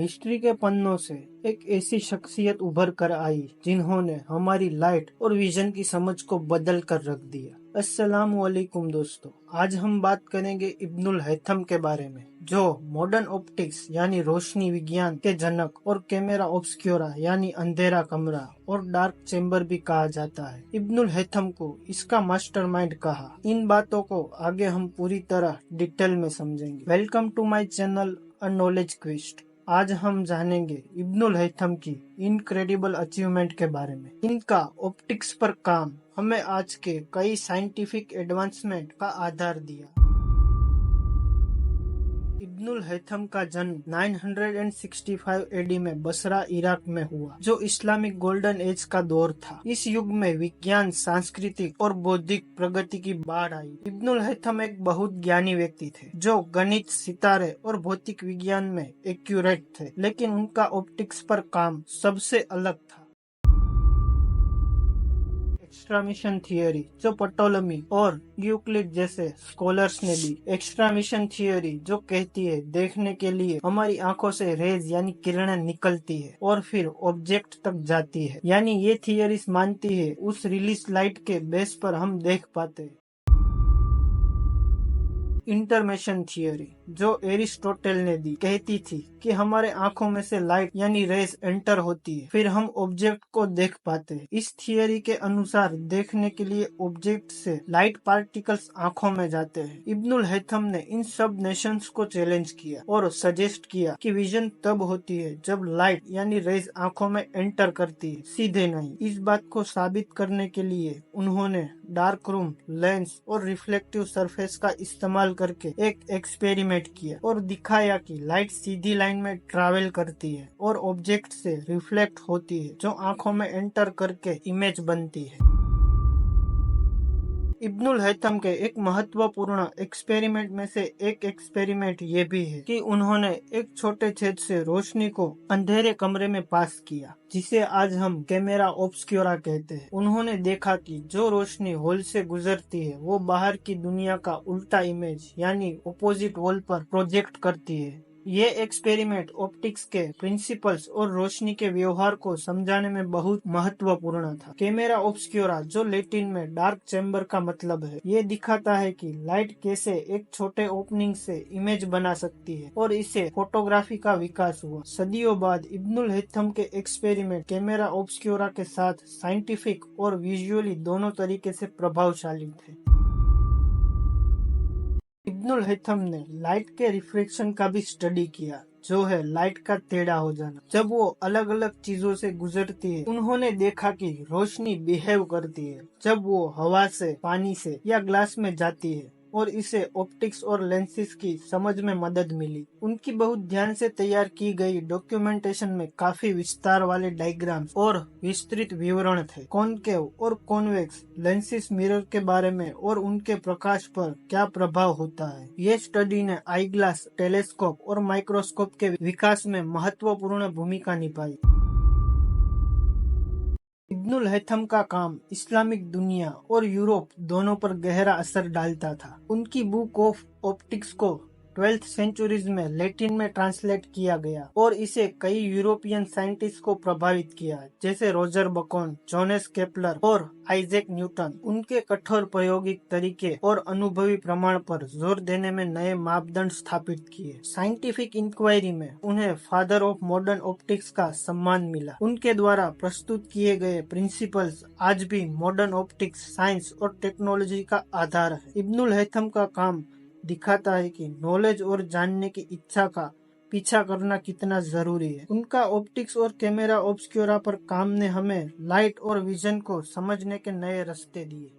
History के पन्नों से एक ऐसी शख्सियत उभर कर आई जिन्होंने हमारी लाइट और विजन की समझ को बदल कर रख दिया। अस्सलामु अलैकुम दोस्तों, आज हम बात करेंगे इब्नुल हैथम के बारे में, जो मॉडर्न ऑप्टिक्स यानी रोशनी विज्ञान के जनक और कैमरा ऑब्सक्योरा यानी अंधेरा कमरा और डार्क चेम्बर भी कहा जाता है। इब्नुल हैथम को इसका मास्टरमाइंड कहा। इन बातों को आगे हम पूरी तरह डिटेल में समझेंगे। Welcome to my channel a knowledge quest. आज हम जानेंगे इब्नुल हैथम की इनक्रेडिबल अचीवमेंट के बारे में। इनका ऑप्टिक्स पर काम हमें आज के कई साइंटिफिक एडवांसमेंट का आधार दिया। इब्नुल हैथम का जन्म 965 एडी में बसरा इराक में हुआ, जो इस्लामिक गोल्डन एज का दौर था। इस युग में विज्ञान, सांस्कृतिक और बौद्धिक प्रगति की बाढ़ आई। इब्नुल हैथम एक बहुत ज्ञानी व्यक्ति थे, जो गणित, सितारे और भौतिक विज्ञान में एक्यूरेट थे, लेकिन उनका ऑप्टिक्स पर काम सबसे अलग था। एक्स्ट्रा मिशन थियोरी, जो पटोलमी और यूक्लिड जैसे स्कॉलर्स ने दी। एक्स्ट्रा मिशन थियोरी जो कहती है देखने के लिए हमारी आंखों से रेज यानी किरणें निकलती है और फिर ऑब्जेक्ट तक जाती है, यानी ये थियोरीज मानती है उस रिलीज लाइट के बेस पर हम देख पाते हैं। इंटरमिशन थियोरी, जो एरिस्टोटल ने दी, कहती थी कि हमारे आंखों में से लाइट यानी रेस एंटर होती है, फिर हम ऑब्जेक्ट को देख पाते हैं। इस थियोरी के अनुसार देखने के लिए ऑब्जेक्ट से लाइट पार्टिकल्स आंखों में जाते हैं। इब्नुल हैथम ने इन सब नेशंस को चैलेंज किया और सजेस्ट किया कि विजन तब होती है जब लाइट यानी रेस आंखों में एंटर करती है, सीधे नहीं। इस बात को साबित करने के लिए उन्होंने डार्क रूम, लेंस और रिफ्लेक्टिव सरफेस का इस्तेमाल करके एक एक्सपेरिमेंट किया और दिखाया कि लाइट सीधी लाइन में ट्रैवल करती है और ऑब्जेक्ट से रिफ्लेक्ट होती है, जो आंखों में एंटर करके इमेज बनती है। इब्नुल हैथम के एक महत्वपूर्ण एक्सपेरिमेंट में से एक एक्सपेरिमेंट ये भी है कि उन्होंने एक छोटे छेद से रोशनी को अंधेरे कमरे में पास किया, जिसे आज हम कैमरा ऑब्सक्योरा कहते हैं। उन्होंने देखा कि जो रोशनी हॉल से गुजरती है वो बाहर की दुनिया का उल्टा इमेज यानी ऑपोजिट वॉल पर प्रोजेक्ट करती है। ये एक्सपेरिमेंट ऑप्टिक्स के प्रिंसिपल्स और रोशनी के व्यवहार को समझाने में बहुत महत्वपूर्ण था। कैमरा ऑब्सक्योरा, जो लैटिन में डार्क चैम्बर का मतलब है, ये दिखाता है कि लाइट कैसे एक छोटे ओपनिंग से इमेज बना सकती है और इससे फोटोग्राफी का विकास हुआ। सदियों बाद इब्नुल हैथम के एक्सपेरिमेंट कैमरा ऑब्सक्योरा के साथ साइंटिफिक और विजुअली दोनों तरीके से प्रभावशाली थे। इब्नुल हैथम ने लाइट के रिफ्लेक्शन का भी स्टडी किया, जो है लाइट का टेढ़ा हो जाना जब वो अलग अलग चीजों से गुजरती है। उन्होंने देखा कि रोशनी बिहेव करती है जब वो हवा से, पानी से या ग्लास में जाती है, और इसे ऑप्टिक्स और लेंसेज की समझ में मदद मिली। उनकी बहुत ध्यान से तैयार की गई डॉक्यूमेंटेशन में काफी विस्तार वाले डायग्राम्स और विस्तृत विवरण थे। कॉनकेव और कॉन्वेक्स लेंसेज मिरर के बारे में और उनके प्रकाश पर क्या प्रभाव होता है। ये स्टडी ने आई ग्लास, टेलीस्कोप और माइक्रोस्कोप के विकास में महत्वपूर्ण भूमिका निभाई। इब्नुल हैथम का काम इस्लामिक दुनिया और यूरोप दोनों पर गहरा असर डालता था। उनकी बुक ऑफ ऑप्टिक्स को 12th सेंचुरीज में लैटिन में ट्रांसलेट किया गया और इसे कई यूरोपियन साइंटिस्ट को प्रभावित किया, जैसे रोजर बकॉन, जोनेस केपलर और आइजैक न्यूटन। उनके कठोर प्रायोगिक तरीके और अनुभवी प्रमाण पर जोर देने में नए मापदंड स्थापित किए। साइंटिफिक इंक्वायरी में उन्हें फादर ऑफ मॉडर्न ऑप्टिक्स का सम्मान मिला। उनके द्वारा प्रस्तुत किए गए प्रिंसिपल्स आज भी मॉडर्न ऑप्टिक्स, साइंस और टेक्नोलॉजी का आधार है। इब्नुल हैथम का काम दिखाता है कि नॉलेज और जानने की इच्छा का पीछा करना कितना जरूरी है। उनका ऑप्टिक्स और कैमरा ऑब्सक्योरा पर काम ने हमें लाइट और विजन को समझने के नए रास्ते दिए।